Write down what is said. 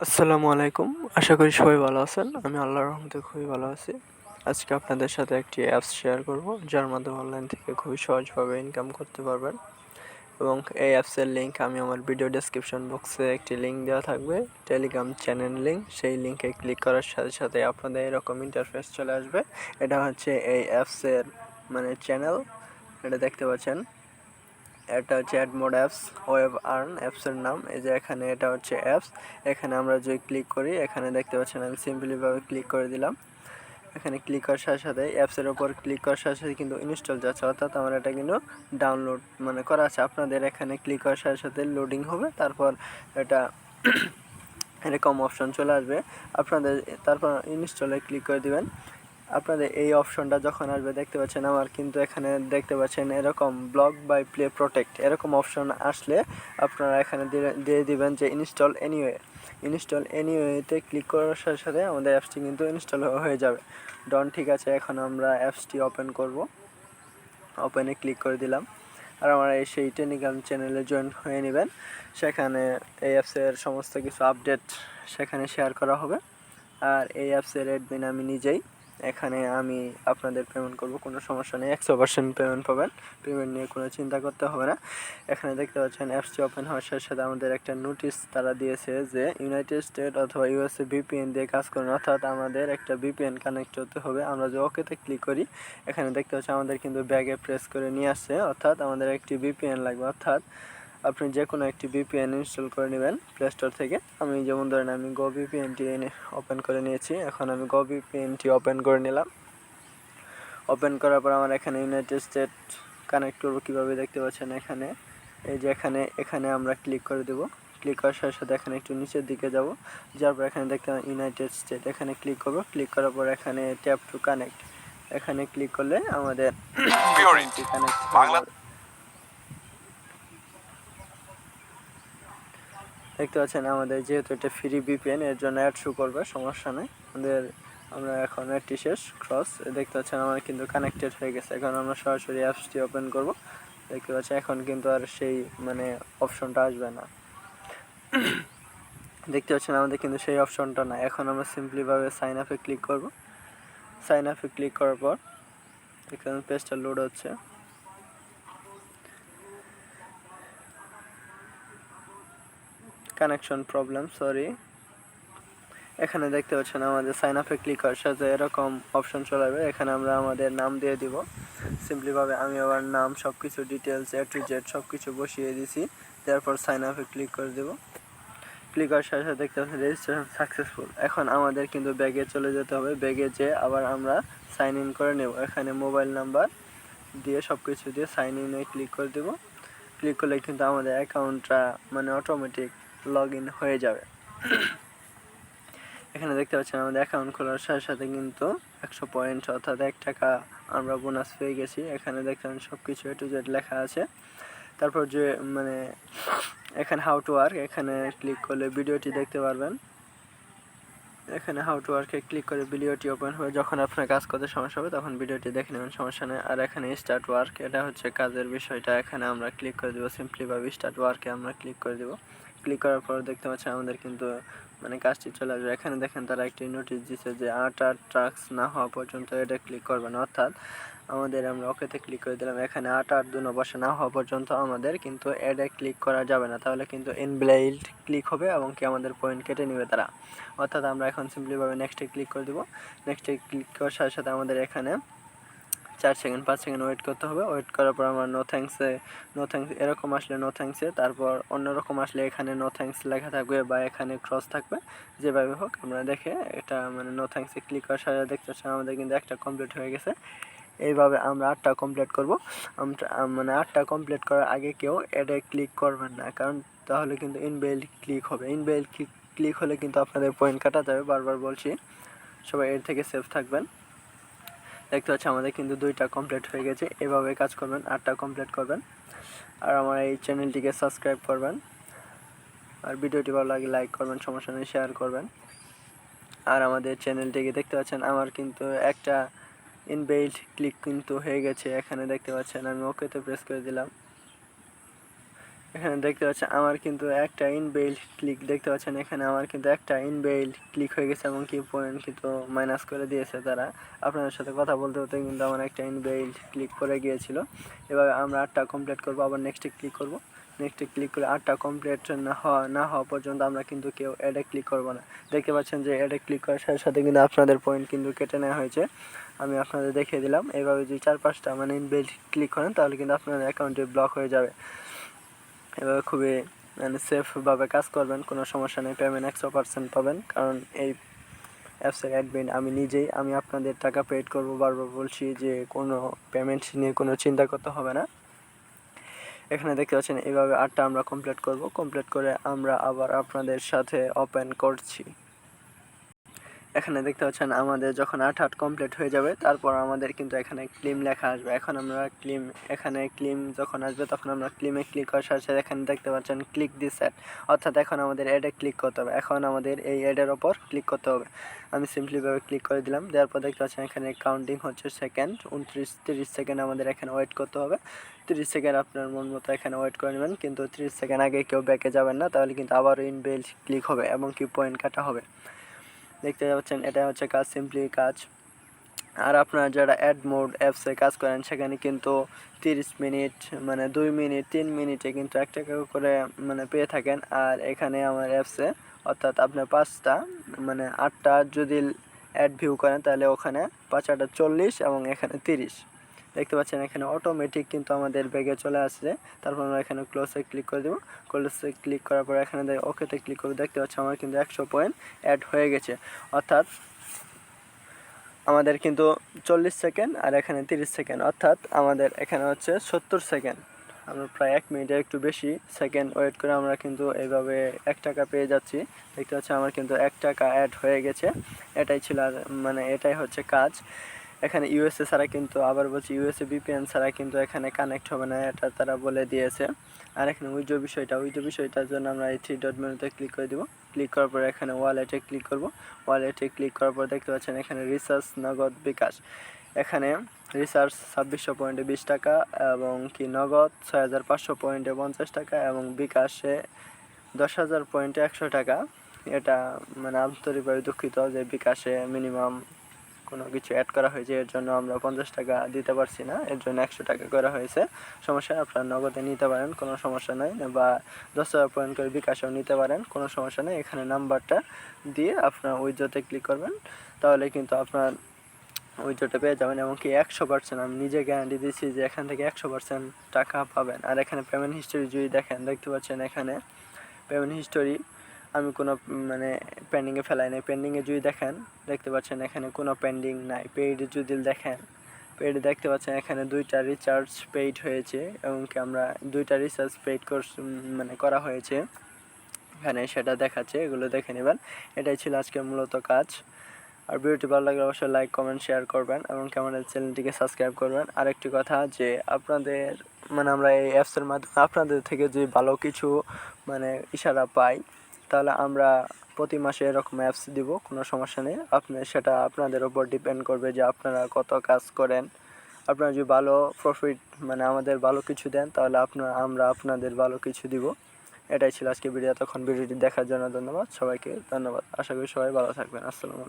আসসালামু আলাইকুম। আশা করি সবাই ভালো আছেন। আমি আল্লাহর রহমতে খুবই ভালো আছি। আজকে আপনাদের সাথে একটি অ্যাপস শেয়ার করব, যার মাধ্যমে অনলাইন থেকে খুবই সহজভাবে ইনকাম করতে পারবেন। এবং এই অ্যাপসের লিঙ্ক আমি আমার ভিডিও ডেসক্রিপশন বক্সে একটি লিঙ্ক দেওয়া থাকবে, টেলিগ্রাম চ্যানেল লিঙ্ক। সেই লিঙ্কে ক্লিক করার সাথে সাথে আপনাদের এরকম ইন্টারফেস চলে আসবে। এটা হচ্ছে এই অ্যাপসের চ্যানেল। এটা দেখতে পাচ্ছেন, এটা হচ্ছে অ্যাডমোড অ্যাপস ওয়েব আর্ন অ্যাপসের নাম। এই যে এখানে এটা হচ্ছে অ্যাপস। এখানে আমরা যদি ক্লিক করি, এখানে দেখতে পাচ্ছেন আমি সিম্পলিভাবে ক্লিক করে দিলাম। এখানে ক্লিক করার সাথে সাথে অ্যাপসের ওপর ক্লিক করার সাথে সাথে কিন্তু ইনস্টল যাচ্ছে, অর্থাৎ আমার এটা কিন্তু ডাউনলোড করা আছে। আপনাদের এখানে ক্লিক করার সাথে সাথে লোডিং হবে, তারপর এটা এরকম অপশন চলে আসবে আপনাদের। তারপর ইনস্টলে ক্লিক করে দিবেন। আপনাদের এই অপশনটা যখন আসবে দেখতে পাচ্ছেন, আমার কিন্তু এখানে দেখতে পাচ্ছেন এরকম ব্লক বাই প্লে প্রোটেক্ট এরকম অপশন আসলে আপনারা এখানে দিয়ে দিবেন যে ইনস্টল এনিওয়েতে ক্লিক করার সাথে সাথে আমাদের অ্যাপসটি কিন্তু ইনস্টল হয়ে যাবে। ঠিক আছে, এখন আমরা অ্যাপসটি ওপেন করব। ওপেনে ক্লিক করে দিলাম। আর আমরা সেই টেলিগ্রাম চ্যানেলে জয়েন হয়ে নেবেন। সেখানে এই অ্যাপসের সমস্ত কিছু আপডেট সেখানে শেয়ার করা হবে। আর এই অ্যাপসের অ্যাডমিন আমি নিজেই। এখানে আমি আপনাদের পেমেন্ট করব, কোনো সমস্যা নেই, 100% পেমেন্ট পাবেন। পেমেন্ট নিয়ে কোনো চিন্তা করতে হবে না। এখানে দেখতে পাচ্ছেন অ্যাপসটি ওপেন হওয়ার সাথে সাথে আমাদের একটা নোটিশ তারা দিয়েছে যে ইউনাইটেড স্টেট অথবা ইউএসএ ভিপিএন দিয়ে কাজ করুন, অর্থাৎ আমাদের একটা ভিপিএন কানেক্ট হতে হবে। আমরা যে ওকেতে ক্লিক করি, এখানে দেখতে পাচ্ছি আমাদের কিন্তু ব্যাগে প্রেস করে নিয়ে আসছে, অর্থাৎ আমাদের একটি ভিপিএন লাগবে। অর্থাৎ আপনি যে কোনো একটি ভিপিএন ইনস্টল করে নেবেন প্লে স্টোর থেকে। আমি যেমন ধরেন আমি গো ভিপিএনটি ওপেন করে নিয়েছি। এখন আমি গো ভিপিএনটি ওপেন করে নিলাম। ওপেন করার পর আমার এখানে ইউনাইটেড স্টেট কানেক্ট করবো কীভাবে দেখতে পাচ্ছেন। এখানে এই যে এখানে আমরা ক্লিক করে দেবো। ক্লিক করার সাথে সাথে এখানে একটু নিচের দিকে যাব, যার পর এখানে দেখতে পাবেন ইউনাইটেড স্টেট। এখানে ক্লিক করবো। ক্লিক করার পর এখানে ট্যাপ টু কানেক্ট, এখানে ক্লিক করলে আমাদের কানেক্ট হয়ে যাবে। দেখতে পাচ্ছেন আমাদের যেহেতু এটা ফ্রি ভিপিএন, এর জন্য অ্যাড শো করবে, সমস্যা নেই। আমরা এখন অ্যাডটি শেষ ক্রস। দেখতে পাচ্ছেন আমার কিন্তু কানেক্টেড হয়ে গেছে। এখন আমরা সরাসরি অ্যাপসটি ওপেন করব। দেখতে পাচ্ছেন এখন কিন্তু আর সেই অপশনটা আসবে না। দেখতে পাচ্ছেন আমাদের কিন্তু সেই অপশনটা না। এখন আমরা সিম্পলিভাবে সাইন আপে ক্লিক করব। সাইন আপে ক্লিক করার পর এখানে পেজটা লোড হচ্ছে। Connection problem, sorry. এখানে দেখতে পাচ্ছেন আমাদের সাইন আপে ক্লিক করার সাথে এরকম অপশন চলে আসবে। এখানে আমরা আমাদের নাম দিয়ে দিব সিম্পলিভাবে। আমি আমার নাম সব কিছু ডিটেলস A to Z সব কিছু বসিয়ে দিছি। তারপর সাইন আপে ক্লিক করে দেব। ক্লিক করার সাথে সাথে দেখতে পাচ্ছেন রেজিস্ট্রেশন সাকসেসফুল। এখন আমাদের কিন্তু ব্যাগে চলে যেতে হবে। ব্যাগে যেয়ে আবার আমরা সাইন ইন করে নেব। এখানে মোবাইল নাম্বার দিয়ে সব কিছু দিয়ে সাইন ইনে ক্লিক করে দেব। ক্লিক করলে কিন্তু আমাদের অ্যাকাউন্টটা অটোমেটিক লগ ইন হয়ে যাবে। এখানে দেখতে পাচ্ছেন আমাদের অ্যাকাউন্ট খোলার সাথে সাথে কিন্তু 100 পয়েন্ট অর্থাৎ 1 টাকা আমরা বোনাস পেয়ে গেছি। এখানে দেখতেন সব কিছু A to Z লেখা আছে। তারপর যে এখানে হাউ টু ওয়ার্ক, এখানে ক্লিক করলে ভিডিওটি দেখতে পারবেন। এখানে হাউ টু ওয়ার্কে ক্লিক করে ভিডিওটি ওপেন হবে। যখন আপনার কাজ করতে সমস্যা হবে তখন ভিডিওটি দেখে নেবেন, সমস্যা নেই। আর এখানে স্টার্ট ওয়ার্ক, এটা হচ্ছে কাজের বিষয়টা। এখানে আমরা ক্লিক করে দেবো সিম্পলিভাবে স্টার্ট ওয়ার্কে আমরা ক্লিক করে দেবো। ক্লিক করার পর দেখতে পাচ্ছেন আমাদের কিন্তু কাজটি চলে আসবে। এখানে দেখেন তারা একটি নোটিশ দিচ্ছে যে 8 টাস্ক না হওয়া পর্যন্ত এটা ক্লিক করবেন, অর্থাৎ আমরা ওকেতে ক্লিক করে দিলাম। এখানে 8 2 বসে না হওয়া পর্যন্ত আমাদের কিন্তু অ্যাডে ক্লিক করা যাবে না, তাহলে কিন্তু ইনভ্যালিড ক্লিক হবে এবং কি আমাদের পয়েন্ট কেটে নেবে তারা। অর্থাৎ আমরা এখন সিম্পলিভাবে নেক্সটে ক্লিক করে দেবো। নেক্সটে ক্লিক করার সাথে সাথে আমাদের এখানে 4 সেকেন্ড 5 সেকেন্ড ওয়েট করতে হবে। ওয়েট করার পর আমরা নো থ্যাঙ্কস এরকম আসলে নো থ্যাঙ্কসে, তারপর অন্যরকম আসলে এখানে নো থ্যাঙ্কস লেখা থাকবে বা এখানে ক্রস থাকবে, যেভাবে হোক আমরা দেখে এটা নো থ্যাঙ্কসে ক্লিক করার সাথে দেখতে পাচ্ছি আমাদের কিন্তু একটা কমপ্লিট হয়ে গেছে। এইভাবে আমরা 8টা কমপ্লিট করব। আমরা 8টা কমপ্লিট করার আগে কেউ অ্যাডে ক্লিক করবেন না, কারণ তাহলে কিন্তু ইনভ্যালিড ক্লিক হবে। ইনভ্যালিড ক্লিক হলে কিন্তু আপনাদের পয়েন্ট কাটা যাবে। বারবার বলছি, সবাই এর থেকে সেফ থাকবেন। দেখতে পাচ্ছি আমাদের কিন্তু 2টা কমপ্লিট হয়ে গেছে। এভাবে কাজ করবেন, 8টা কমপ্লিট করবেন। আর আমার এই চ্যানেলটিকে সাবস্ক্রাইব করবেন। আর ভিডিওটি ভালো লাগে লাইক করবেন, সমস্যা নেই শেয়ার করবেন। আর আমাদের চ্যানেলটিকে দেখতে পাচ্ছেন আমার কিন্তু একটা ইনভ্যালিড ক্লিক কিন্তু হয়ে গেছে। এখানে দেখতে পাচ্ছেন আমি ওকেতে প্রেস করে দিলাম। এখানে দেখতে পাচ্ছেন আমার কিন্তু একটা ইনবিল্ট ক্লিক দেখতে পাচ্ছেন, এখানে আমার কিন্তু একটা ইনবিল্ট ক্লিক হয়ে গেছে এবং কি পয়েন্ট কিন্তু মাইনাস করে দিয়েছে তারা। আপনাদের সাথে কথা বলতে বলতে কিন্তু আমার একটা ইনবিল্ট ক্লিক করে গিয়েছিল। এবার আমরা 8টা কমপ্লিট করবো, আবার নেক্সটে ক্লিক করব। নেক্সটে ক্লিক করে 8টা কমপ্লিট না হওয়া পর্যন্ত আমরা কিন্তু কেউ অ্যাডে ক্লিক করব না। দেখতে পাচ্ছেন যে অ্যাডে ক্লিক করার সাথে সাথে কিন্তু আপনাদের পয়েন্ট কিন্তু কেটে নেওয়া হয়েছে। আমি আপনাদের দেখিয়ে দিলাম। এইভাবে যদি 4-5টা মানে ইনবিল্ট ক্লিক করেন তাহলে কিন্তু আপনাদের অ্যাকাউন্টে ব্লক হয়ে যাবে। এভাবে খুবই মানে সেফভাবে কাজ করবেন, কোনো সমস্যা নেই, পেমেন্ট 100% পাবেন। কারণ এই অ্যাপসের অ্যাডমিন আমি নিজেই, আমি আপনাদের টাকা পেড করবো, বারবার বলছি যে কোনো পেমেন্ট নিয়ে কোনো চিন্তা করতে হবে না। এখানে দেখতে পাচ্ছেন এইভাবে 8টা আমরা কমপ্লিট করব, কমপ্লিট করে আমরা আবার আপনাদের সাথে ওপেন করছি। এখানে দেখতে পাচ্ছেন আমাদের যখন 8 কমপ্লিট হয়ে যাবে তারপর আমাদের কিন্তু এখানে ক্লেম লেখা আসবে। এখন আমরা এখানে ক্লেম যখন আসবে তখন আমরা ক্লেমে ক্লিক করার সাথে সাথে এখানে দেখতে পাচ্ছেন ক্লিক দিস অ্যাড, অর্থাৎ এখন আমাদের অ্যাডে ক্লিক করতে হবে। এখন আমাদের এই অ্যাডের ওপর ক্লিক করতে হবে। আমি সিম্পলিভাবে ক্লিক করে দিলাম, দেওয়ার পর দেখতে পাচ্ছেন এখানে কাউন্টিং হচ্ছে সেকেন্ড, 29-30 সেকেন্ড আমাদের এখানে ওয়েট করতে হবে। 30 সেকেন্ড আপনার মন মতো এখানে ওয়েট করে নেবেন, কিন্তু 30 সেকেন্ড আগে কেউ ব্যাকে যাবেন না, তাহলে কিন্তু আবারও ইনবিল্ট ক্লিক হবে এবং কি পয়েন্ট কাটা হবে। দেখতে পাচ্ছেন এটা হচ্ছে কাজ, সিম্পলি কাজ। আর আপনারা যারা অ্যাড মোড অ্যাপসে কাজ করেন সেখানে কিন্তু 30 মিনিট মানে 2 মিনিট 3 মিনিটে কিন্তু 1 টাকা করে মানে পেয়ে থাকেন। আর এখানে আমার অ্যাপসে অর্থাৎ আপনার 5টা মানে 8টা যদি অ্যাড ভিউ করেন তাহলে ওখানে 5-8 40 এবং এখানে 30। দেখতে পাচ্ছেন এখানে অটোমেটিক কিন্তু আমাদের ব্যাগে চলে আসছে। তারপর আমরা এখানে ক্লোজে ক্লিক করে দেবো। ক্লোজে ক্লিক করার পর এখানে ওকেতে ক্লিক করে দেখতে পাচ্ছি আমার কিন্তু 100 পয়েন্ট অ্যাড হয়ে গেছে। অর্থাৎ আমাদের কিন্তু 40 সেকেন্ড আর এখানে 30 সেকেন্ড, অর্থাৎ আমাদের এখানে হচ্ছে 70 সেকেন্ড। আমরা প্রায় 1 মিনিটে একটু বেশি সেকেন্ড ওয়েট করে আমরা কিন্তু এইভাবে 1 টাকা পেয়ে যাচ্ছি। দেখতে পাচ্ছি আমার কিন্তু 1 টাকা অ্যাড হয়ে গেছে। এটাই ছিল মানে এটাই হচ্ছে কাজ। এখানে ইউএসএ ছাড়া কিন্তু, আবার বলছি ইউএসএ ভিপিএন ছাড়া কিন্তু এখানে কানেক্ট হবে না, এটা তারা বলে দিয়েছে। আর এখানে উইথড্র বিষয়টার জন্য আমরা এই 3 ডট মেনুতে ক্লিক করে দেবো। ক্লিক করার পর এখানে ওয়ালেটে ক্লিক করব। ওয়ালেটে ক্লিক করার পর দেখতে পাচ্ছেন এখানে রিচার্জ নগদ বিকাশ। এখানে রিচার্জ 2600 পয়েন্টে 20 টাকা এবং কি নগদ 6500 পয়েন্টে 50 টাকা এবং বিকাশে 10,000 পয়েন্টে 100 টাকা। এটা মানে আন্তরিকভাবে দুঃখিত যে বিকাশে মিনিমাম কোনো কিছু অ্যাড করা হয়েছে, এর জন্য আমরা 50 টাকা দিতে পারছি না, এর জন্য 100 টাকা করা হয়েছে। সমস্যা আপনারা নগদে নিতে পারেন, কোনো সমস্যা নয়, বা 10,000 পয়েন্ট করে বিকাশেও নিতে পারেন, কোনো সমস্যা নেই। এখানে নাম্বারটা দিয়ে আপনার উইথড্রতে ক্লিক করবেন, তাহলে কিন্তু আপনার উইথড্রটা পেয়ে যাবেন এবং কি 100% আমি নিজে গ্যারান্টি দিচ্ছি যে এখান থেকে 100% টাকা পাবেন। আর এখানে পেমেন্ট হিস্টোরি যদি দেখেন, দেখতে পাচ্ছেন এখানে পেমেন্ট হিস্টোরি আমি কোনো মানে পেন্ডিংয়ে ফেলাই নাই। পেন্ডিংয়ে যদি দেখেন দেখতে পাচ্ছেন এখানে কোনো পেন্ডিং নাই। পেইডে যদি দেখেন, পেইডে দেখতে পাচ্ছেন এখানে 2টা রিচার্জ পেইড হয়েছে এবং কি আমরা 2টা রিচার্জ পেইড মানে করা হয়েছে, এখানে সেটা দেখাচ্ছে, এগুলো দেখে নেবেন। এটাই ছিল আজকের মূলত কাজ। আর ভিডিওটি ভালো লাগলে অবশ্যই লাইক কমেন্ট শেয়ার করবেন এবং কি আমাদের চ্যানেলটিকে সাবস্ক্রাইব করবেন। আরেকটি কথা যে আপনাদের মানে আমরা এই অ্যাপসের মাধ্যমে আপনাদের থেকে যদি ভালো কিছু মানে ইশারা পাই তাহলে আমরা প্রতি মাসে এরকম অ্যাপস দিব, কোনো সমস্যা নেই। সেটা আপনাদের ওপর ডিপেন্ড করবে যে আপনারা কত কাজ করেন। আপনারা যদি ভালো প্রফিট মানে আমাদের ভালো কিছু দেন তাহলে আমরা আপনাদের ভালো কিছু দিব। এটাই ছিল আজকে ভিডিও। তখন ভিডিওটি দেখার জন্য ধন্যবাদ সবাইকে, ধন্যবাদ। আশা করি সবাই ভালো থাকবেন। আসসালামু আলাইকুম।